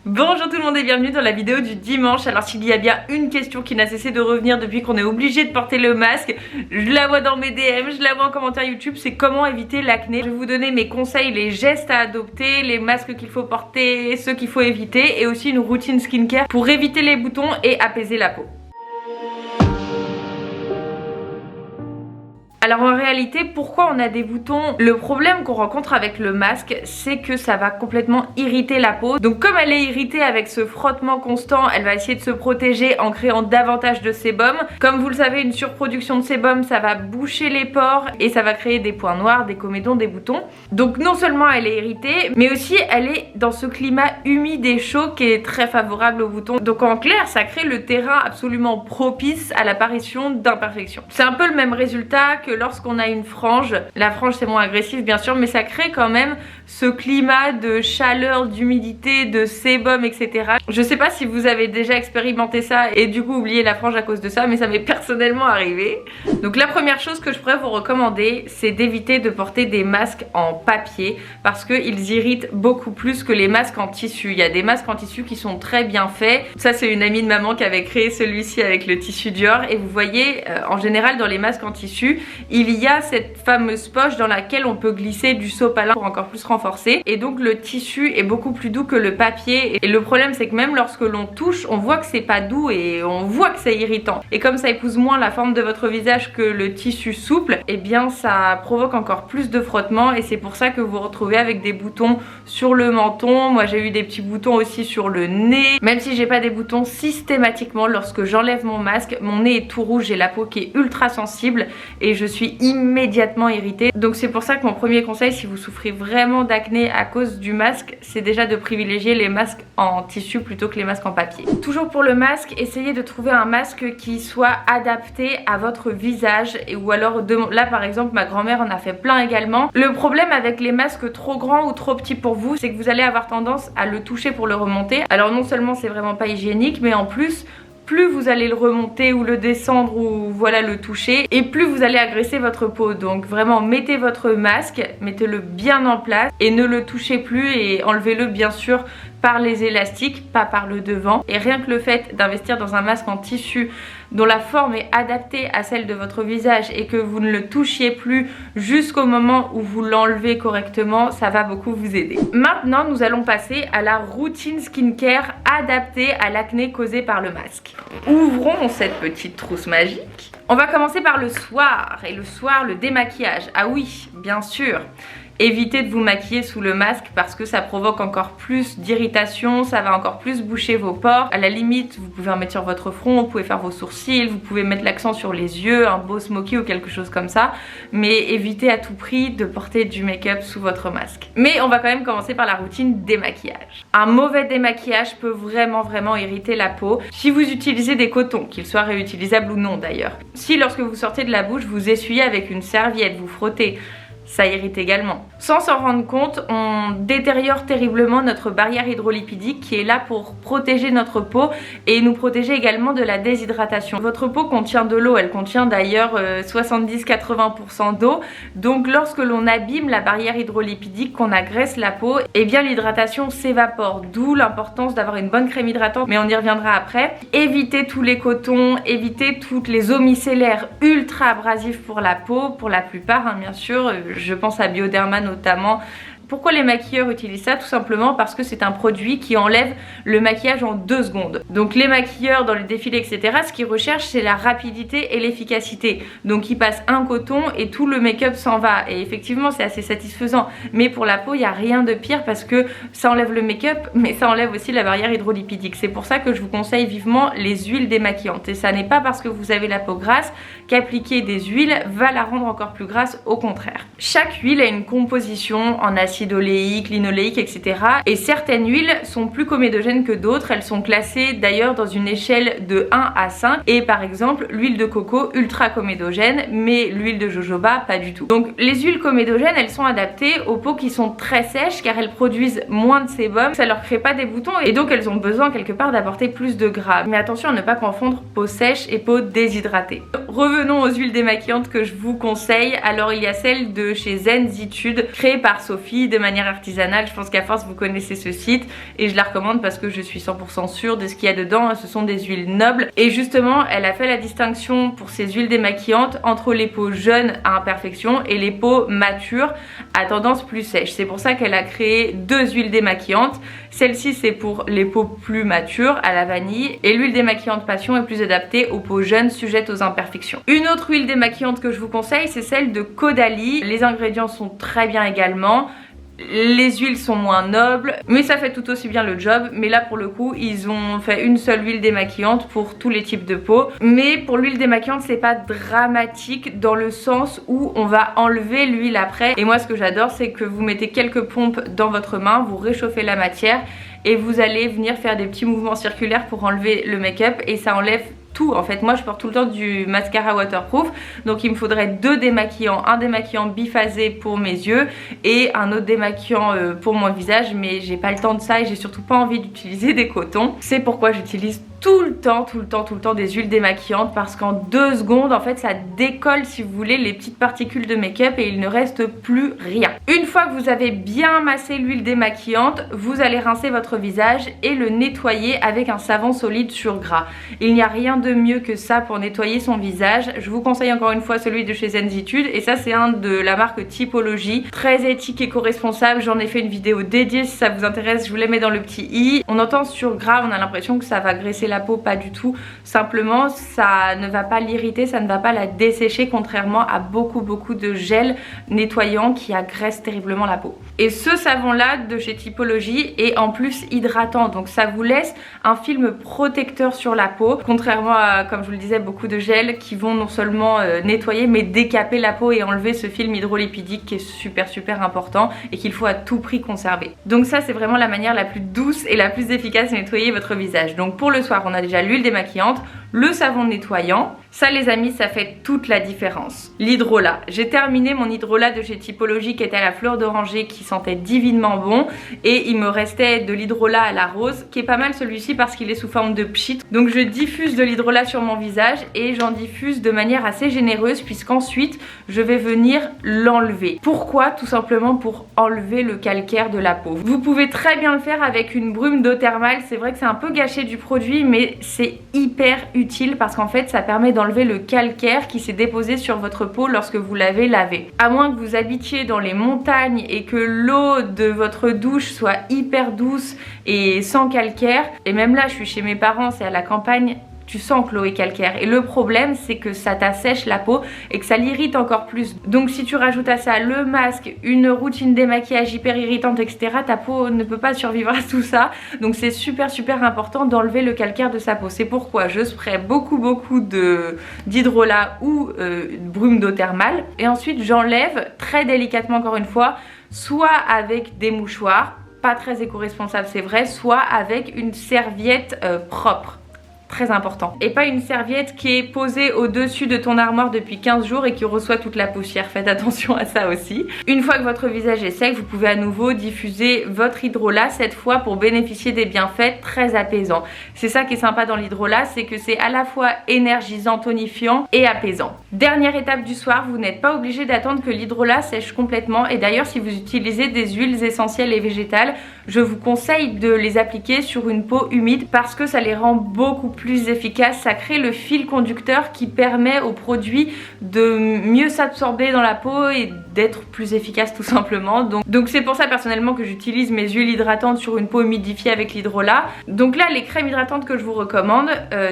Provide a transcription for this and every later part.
Bonjour tout le monde et bienvenue dans la vidéo du dimanche. Alors s'il y a bien une question qui n'a cessé de revenir depuis qu'on est obligé de porter le masque, je la vois dans mes DM, je la vois en commentaire YouTube, c'est comment éviter l'acné. Je vais vous donner mes conseils, les gestes à adopter, les masques qu'il faut porter, ceux qu'il faut éviter et aussi une routine skincare pour éviter les boutons et apaiser la peau. Alors en réalité, pourquoi on a des boutons? Le problème qu'on rencontre avec le masque, c'est que ça va complètement irriter la peau. Donc comme elle est irritée avec ce frottement constant, elle va essayer de se protéger en créant davantage de sébum. Comme vous le savez, une surproduction de sébum, ça va boucher les pores et ça va créer des points noirs, des comédons, des boutons. Donc non seulement elle est irritée, mais aussi elle est dans ce climat humide et chaud qui est très favorable aux boutons. Donc en clair, ça crée le terrain absolument propice à l'apparition d'imperfections. C'est un peu le même résultat que lorsqu'on a une frange. La frange c'est moins agressif bien sûr, mais ça crée quand même ce climat de chaleur, d'humidité, de sébum, etc. Je sais pas si vous avez déjà expérimenté ça et du coup oublié la frange à cause de ça, mais ça m'est personnellement arrivé. Donc la première chose que je pourrais vous recommander, c'est d'éviter de porter des masques en papier parce qu'ils irritent beaucoup plus que les masques en tissu. Il y a des masques en tissu qui sont très bien faits. Ça c'est une amie de maman qui avait créé celui-ci avec le tissu Dior et vous voyez en général dans les masques en tissu, il y a cette fameuse poche dans laquelle on peut glisser du sopalin pour encore plus renforcer et donc le tissu est beaucoup plus doux que le papier et le problème c'est que même lorsque l'on touche on voit que c'est pas doux et on voit que c'est irritant et comme ça épouse moins la forme de votre visage que le tissu souple, et bien ça provoque encore plus de frottement et c'est pour ça que vous vous retrouvez avec des boutons sur le menton. Moi j'ai eu des petits boutons aussi sur le nez, même si j'ai pas des boutons systématiquement. Lorsque j'enlève mon masque, mon nez est tout rouge, j'ai la peau qui est ultra sensible et je suis immédiatement irritée. Donc c'est pour ça que mon premier conseil, si vous souffrez vraiment d'acné à cause du masque, c'est déjà de privilégier les masques en tissu plutôt que les masques en papier. Toujours pour le masque, essayez de trouver un masque qui soit adapté à votre visage ou alors là par exemple ma grand-mère en a fait plein également. Le problème avec les masques trop grands ou trop petits pour vous, c'est que vous allez avoir tendance à le toucher pour le remonter. Alors non seulement c'est vraiment pas hygiénique, mais en plus plus vous allez le remonter ou le descendre ou voilà le toucher et plus vous allez agresser votre peau. Donc vraiment mettez votre masque, mettez-le bien en place et ne le touchez plus et enlevez-le bien sûr par les élastiques, pas par le devant. Et rien que le fait d'investir dans un masque en tissu dont la forme est adaptée à celle de votre visage et que vous ne le touchiez plus jusqu'au moment où vous l'enlevez correctement, ça va beaucoup vous aider. Maintenant, nous allons passer à la routine skincare adaptée à l'acné causé par le masque. Ouvrons cette petite trousse magique. On va commencer par le soir et le soir, le démaquillage. Ah oui, bien sûr. Évitez de vous maquiller sous le masque parce que ça provoque encore plus d'irritation, ça va encore plus boucher vos pores. À la limite, vous pouvez en mettre sur votre front, vous pouvez faire vos sourcils, vous pouvez mettre l'accent sur les yeux, un beau smoky ou quelque chose comme ça. Mais évitez à tout prix de porter du make-up sous votre masque. Mais on va quand même commencer par la routine démaquillage. Un mauvais démaquillage peut vraiment irriter la peau. Si vous utilisez des cotons, qu'ils soient réutilisables ou non d'ailleurs. Si lorsque vous sortez de la douche, vous essuyez avec une serviette, vous frottez, ça irrite également. Sans s'en rendre compte, on détériore terriblement notre barrière hydrolipidique qui est là pour protéger notre peau et nous protéger également de la déshydratation. Votre peau contient de l'eau, elle contient d'ailleurs 70-80% d'eau. Donc lorsque l'on abîme la barrière hydrolipidique, qu'on agresse la peau, eh bien l'hydratation s'évapore. D'où l'importance d'avoir une bonne crème hydratante, mais on y reviendra après. Évitez tous les cotons, évitez toutes les eaux micellaires ultra abrasives pour la peau, pour la plupart hein, bien sûr. Je pense à Bioderma notamment. Pourquoi les maquilleurs utilisent ça? Tout simplement parce que c'est un produit qui enlève le maquillage en 2 secondes. Donc les maquilleurs dans les défilés etc, ce qu'ils recherchent c'est la rapidité et l'efficacité. Donc ils passent un coton et tout le make-up s'en va. Et effectivement c'est assez satisfaisant. Mais pour la peau il n'y a rien de pire parce que ça enlève le make-up mais ça enlève aussi la barrière hydrolipidique. C'est pour ça que je vous conseille vivement les huiles démaquillantes. Et ça n'est pas parce que vous avez la peau grasse qu'appliquer des huiles va la rendre encore plus grasse, au contraire. Chaque huile a une composition en acide oléique, linoléique, etc. Et certaines huiles sont plus comédogènes que d'autres. Elles sont classées d'ailleurs dans une échelle de 1 à 5. Et par exemple, l'huile de coco, ultra comédogène, mais l'huile de jojoba, pas du tout. Donc les huiles comédogènes, elles sont adaptées aux peaux qui sont très sèches car elles produisent moins de sébum. Ça leur crée pas des boutons et donc elles ont besoin quelque part d'apporter plus de gras. Mais attention à ne pas confondre peau sèche et peau déshydratée. Revenons aux huiles démaquillantes que je vous conseille. Alors il y a celle de chez Zenzitude, créée par Sophie, de manière artisanale. Je pense qu'à force vous connaissez ce site et je la recommande parce que je suis 100% sûre de ce qu'il y a dedans. Ce sont des huiles nobles et justement elle a fait la distinction pour ces huiles démaquillantes entre les peaux jeunes à imperfection et les peaux matures à tendance plus sèche. C'est pour ça qu'elle a créé deux huiles démaquillantes. Celle-ci c'est pour les peaux plus matures à la vanille et l'huile démaquillante passion est plus adaptée aux peaux jeunes sujettes aux imperfections. Une autre huile démaquillante que je vous conseille c'est celle de Caudalie. Les ingrédients sont très bien également. Les huiles sont moins nobles mais ça fait tout aussi bien le job. Mais là pour le coup ils ont fait une seule huile démaquillante pour tous les types de peau. Mais pour l'huile démaquillante c'est pas dramatique dans le sens où on va enlever l'huile après. Et moi ce que j'adore c'est que vous mettez quelques pompes dans votre main, vous réchauffez la matière et vous allez venir faire des petits mouvements circulaires pour enlever le make-up et ça enlève tout. En fait moi je porte tout le temps du mascara waterproof donc il me faudrait deux démaquillants, un démaquillant biphasé pour mes yeux et un autre démaquillant pour mon visage, mais j'ai pas le temps de ça et j'ai surtout pas envie d'utiliser des cotons. C'est pourquoi j'utilise tout le temps des huiles démaquillantes parce qu'en 2 secondes en fait ça décolle si vous voulez les petites particules de make-up et il ne reste plus rien. Une fois que vous avez bien massé l'huile démaquillante, vous allez rincer votre visage et le nettoyer avec un savon solide sur gras. Il n'y a rien de mieux que ça pour nettoyer son visage. Je vous conseille encore une fois celui de chez Zenzitude et ça c'est un de la marque Typologie, très éthique et éco-responsable. J'en ai fait une vidéo dédiée si ça vous intéresse, je vous la mets dans le petit i. On entend sur gras, on a l'impression que ça va graisser la peau, pas du tout. Simplement ça ne va pas l'irriter, ça ne va pas la dessécher contrairement à beaucoup de gels nettoyants qui agressent terriblement la peau. Et ce savon là de chez Typologie est en plus hydratant donc ça vous laisse un film protecteur sur la peau contrairement à, comme je vous le disais, beaucoup de gels qui vont non seulement nettoyer mais décaper la peau et enlever ce film hydrolipidique qui est super important et qu'il faut à tout prix conserver. Donc ça c'est vraiment la manière la plus douce et la plus efficace de nettoyer votre visage. Donc pour le soir on a déjà l'huile démaquillante, le savon nettoyant. Ça les amis ça fait toute la différence. L'hydrolat, j'ai terminé mon hydrolat de chez Typologie qui était à la fleur d'oranger qui sentait divinement bon et il me restait de l'hydrolat à la rose qui est pas mal celui-ci parce qu'il est sous forme de pchit. Donc je diffuse de l'hydrolat sur mon visage et j'en diffuse de manière assez généreuse puisqu'ensuite je vais venir l'enlever. Pourquoi? Tout simplement pour enlever le calcaire de la peau. Vous pouvez très bien le faire avec une brume d'eau thermale, c'est vrai que c'est un peu gâché du produit mais c'est hyper utile parce qu'en fait ça permet d'enlever le calcaire qui s'est déposé sur votre peau lorsque vous l'avez lavé. À moins que vous habitiez dans les montagnes et que l'eau de votre douche soit hyper douce et sans calcaire, et même là je suis chez mes parents, c'est à la campagne, tu sens que l'eau est calcaire et le problème c'est que ça t'assèche la peau et que ça l'irrite encore plus. Donc si tu rajoutes à ça le masque, une routine démaquillage hyper irritante etc, ta peau ne peut pas survivre à tout ça. Donc c'est super important d'enlever le calcaire de sa peau. C'est pourquoi je spray beaucoup d'hydrolat ou brume d'eau thermale et ensuite j'enlève très délicatement encore une fois, soit avec des mouchoirs, pas très éco-responsable c'est vrai, soit avec une serviette propre. Très important. Et pas une serviette qui est posée au-dessus de ton armoire depuis 15 jours et qui reçoit toute la poussière. Faites attention à ça aussi. Une fois que votre visage est sec, vous pouvez à nouveau diffuser votre hydrolat, cette fois pour bénéficier des bienfaits très apaisants. C'est ça qui est sympa dans l'hydrolat, c'est que c'est à la fois énergisant, tonifiant et apaisant. Dernière étape du soir, vous n'êtes pas obligé d'attendre que l'hydrolat sèche complètement. Et d'ailleurs, si vous utilisez des huiles essentielles et végétales, je vous conseille de les appliquer sur une peau humide parce que ça les rend beaucoup plus efficace. Ça crée le fil conducteur qui permet au produit de mieux s'absorber dans la peau et d'être plus efficace tout simplement. Donc c'est pour ça personnellement que j'utilise mes huiles hydratantes sur une peau humidifiée avec l'hydrolat. Donc là les crèmes hydratantes que je vous recommande,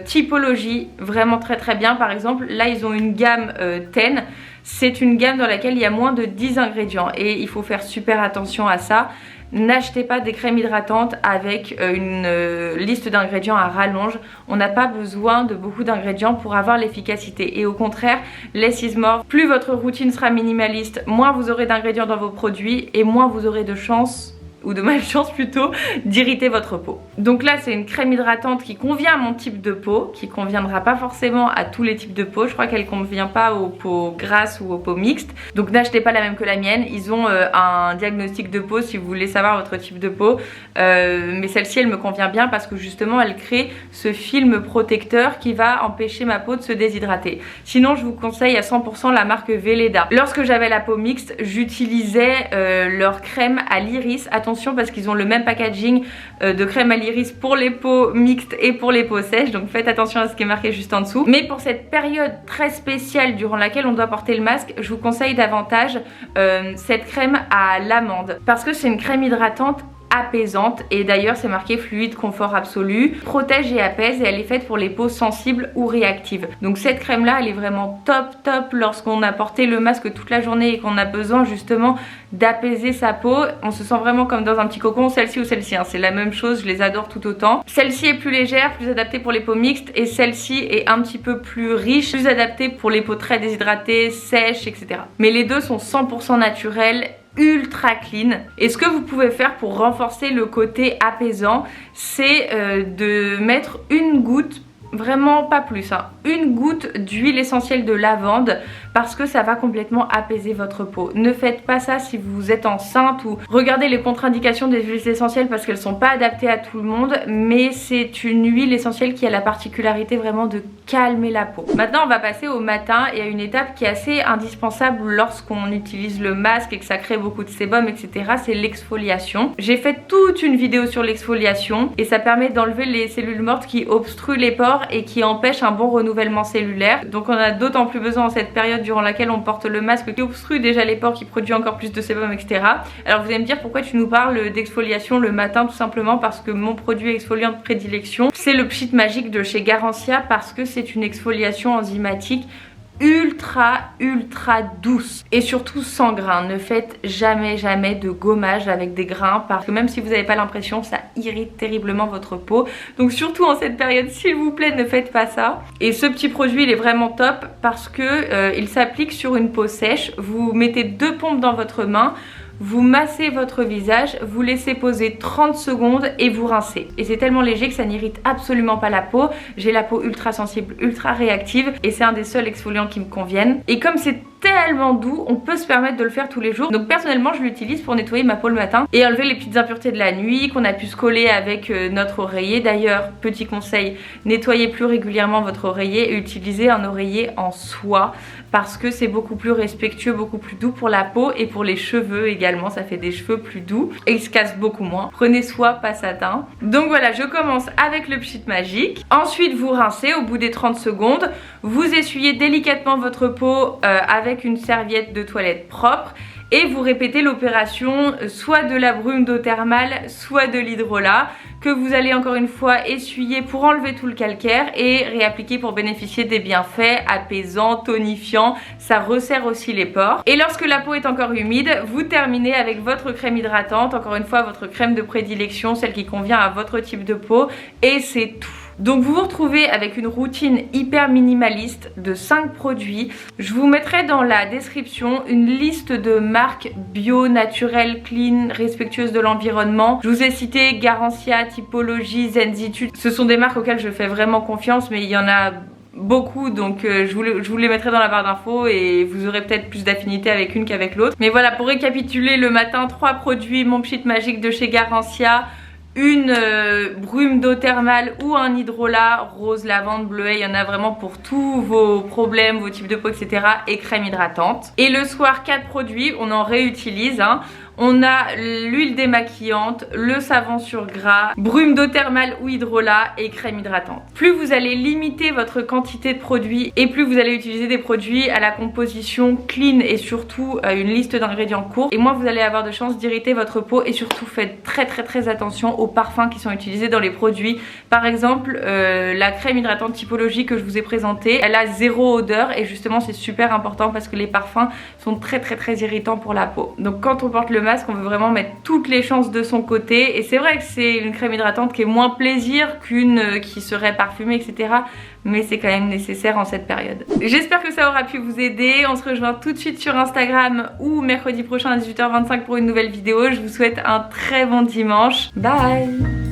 Typologie, vraiment très bien. Par exemple là ils ont une gamme Ten. C'est une gamme dans laquelle il y a moins de 10 ingrédients et il faut faire super attention à ça. N'achetez pas des crèmes hydratantes avec une liste d'ingrédients à rallonge. On n'a pas besoin de beaucoup d'ingrédients pour avoir l'efficacité. Et au contraire, less is more. Plus votre routine sera minimaliste, moins vous aurez d'ingrédients dans vos produits et moins vous aurez de chances ou de malchance plutôt, d'irriter votre peau. Donc là c'est une crème hydratante qui convient à mon type de peau, qui conviendra pas forcément à tous les types de peau. Je crois qu'elle convient pas aux peaux grasses ou aux peaux mixtes. Donc n'achetez pas la même que la mienne. Ils ont un diagnostic de peau si vous voulez savoir votre type de peau. Mais celle-ci elle me convient bien parce que justement elle crée ce film protecteur qui va empêcher ma peau de se déshydrater. Sinon je vous conseille à 100% la marque Veleda. Lorsque j'avais la peau mixte, j'utilisais leur crème à l'iris. Attention parce qu'ils ont le même packaging de crème à l'iris pour les peaux mixtes et pour les peaux sèches, donc faites attention à ce qui est marqué juste en dessous. Mais pour cette période très spéciale durant laquelle on doit porter le masque, je vous conseille davantage cette crème à l'amande parce que c'est une crème hydratante apaisante et d'ailleurs c'est marqué fluide confort absolu, protège et apaise et elle est faite pour les peaux sensibles ou réactives. Donc cette crème là elle est vraiment top lorsqu'on a porté le masque toute la journée et qu'on a besoin justement d'apaiser sa peau. On se sent vraiment comme dans un petit cocon, celle-ci ou celle-ci, hein, c'est la même chose, je les adore tout autant. Celle-ci est plus légère, plus adaptée pour les peaux mixtes et celle-ci est un petit peu plus riche, plus adaptée pour les peaux très déshydratées, sèches, etc. Mais les deux sont 100% naturels, ultra clean. Et ce que vous pouvez faire pour renforcer le côté apaisant, c'est de mettre une goutte, vraiment pas plus, hein, une goutte d'huile essentielle de lavande parce que ça va complètement apaiser votre peau. Ne faites pas ça si vous êtes enceinte ou regardez les contre-indications des huiles essentielles parce qu'elles sont pas adaptées à tout le monde, mais c'est une huile essentielle qui a la particularité vraiment de calmer la peau. Maintenant on va passer au matin et à une étape qui est assez indispensable lorsqu'on utilise le masque et que ça crée beaucoup de sébum, etc. C'est l'exfoliation. J'ai fait toute une vidéo sur l'exfoliation et ça permet d'enlever les cellules mortes qui obstruent les pores et qui empêchent un bon renouvellement cellulaire. Donc on a d'autant plus besoin en cette période durant laquelle on porte le masque qui obstrue déjà les pores, qui produit encore plus de sébum, etc. Alors vous allez me dire pourquoi tu nous parles d'exfoliation le matin? Tout simplement parce que mon produit exfoliant de prédilection c'est le Pchit Magique de chez Garancia parce que c'est une exfoliation enzymatique ultra douce et surtout sans grains. Ne faites jamais de gommage avec des grains parce que même si vous n'avez pas l'impression, ça irrite terriblement votre peau. Donc surtout en cette période, s'il vous plaît, ne faites pas ça. Et ce petit produit il est vraiment top parce que il s'applique sur une peau sèche. Vous mettez 2 pompes dans votre main, vous massez votre visage, vous laissez poser 30 secondes et vous rincez. Et c'est tellement léger que ça n'irrite absolument pas la peau. J'ai la peau ultra sensible, ultra réactive et c'est un des seuls exfoliants qui me conviennent. Et comme c'est tellement doux, on peut se permettre de le faire tous les jours. Donc personnellement je l'utilise pour nettoyer ma peau le matin et enlever les petites impuretés de la nuit qu'on a pu se coller avec notre oreiller. D'ailleurs, petit conseil, nettoyez plus régulièrement votre oreiller et utilisez un oreiller en soie parce que c'est beaucoup plus respectueux, beaucoup plus doux pour la peau et pour les cheveux également, ça fait des cheveux plus doux et ils se cassent beaucoup moins. Prenez soie, pas satin. Donc voilà, je commence avec le Pchit Magique. Ensuite vous rincez au bout des 30 secondes, vous essuyez délicatement votre peau avec une serviette de toilette propre et vous répétez l'opération soit de la brume d'eau thermale, soit de l'hydrolat que vous allez encore une fois essuyer pour enlever tout le calcaire et réappliquer pour bénéficier des bienfaits apaisants, tonifiants. Ça resserre aussi les pores. Et lorsque la peau est encore humide, vous terminez avec votre crème hydratante, encore une fois votre crème de prédilection, celle qui convient à votre type de peau et c'est tout. Donc vous vous retrouvez avec une routine hyper minimaliste de 5 produits. Je vous mettrai dans la description une liste de marques bio, naturelles, clean, respectueuses de l'environnement. Je vous ai cité Garancia, Typologie, Zenzitude. Ce sont des marques auxquelles je fais vraiment confiance mais il y en a beaucoup donc je vous les mettrai dans la barre d'infos et vous aurez peut-être plus d'affinité avec une qu'avec l'autre. Mais voilà, pour récapituler le matin, 3 produits, mon Pchit Magique de chez Garancia, une brume d'eau thermale ou un hydrolat, rose, lavande, bleuet, il y en a vraiment pour tous vos problèmes, vos types de peau, etc. et crème hydratante. Et le soir, 4 produits, on en réutilise, hein. On a l'huile démaquillante, le savon sur gras, brume d'eau thermale ou hydrolat et crème hydratante. Plus vous allez limiter votre quantité de produits et plus vous allez utiliser des produits à la composition clean et surtout une liste d'ingrédients courts, et moins vous allez avoir de chances d'irriter votre peau. Et surtout faites très attention aux parfums qui sont utilisés dans les produits. Par exemple la crème hydratante Typologie que je vous ai présentée, elle a 0 odeur et justement c'est super important parce que les parfums sont très irritants pour la peau. Donc quand on porte le masque, on veut vraiment mettre toutes les chances de son côté. Et c'est vrai que c'est une crème hydratante qui est moins plaisir qu'une qui serait parfumée, etc. Mais c'est quand même nécessaire en cette période. J'espère que ça aura pu vous aider. On se rejoint tout de suite sur Instagram ou mercredi prochain à 18h25 pour une nouvelle vidéo. Je vous souhaite un très bon dimanche. Bye!